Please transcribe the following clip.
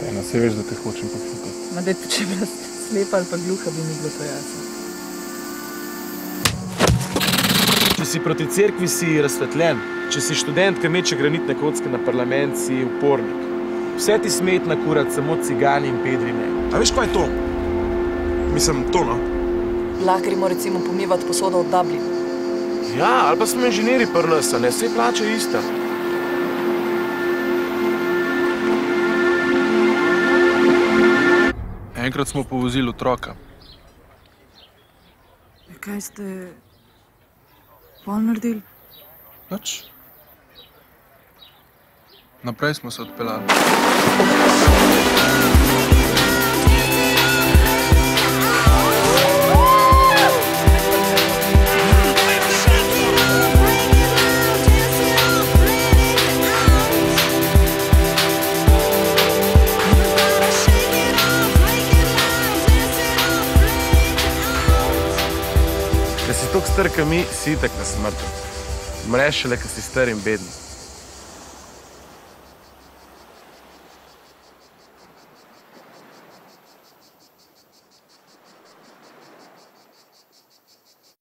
Ena, se veš, da te hočem pofukati. Ma daj, če bi bila slepa ali pa gluha, bi mi bilo to jasno. Če si proti cerkvi, si razsvetljen. Če si študent, ki meče granitne kocke na parlament, si upornik. Vse ti sme iti na kurat, samo cigani in pedri ne. A veš, kaj je to? Mislim, to, no? Lahko gremo recimo pomivati posodo od Dublin. Ja, ali pa smo inženirji pri nas, a ne, vse plače je ista. Enkrat smo povozili otroka. Kaj ste pol naredili? Nič. Naprej smo se odpeljali. Da si toliko star, kot mi, si itak na smrti. Umreš šele, ko si star in beden.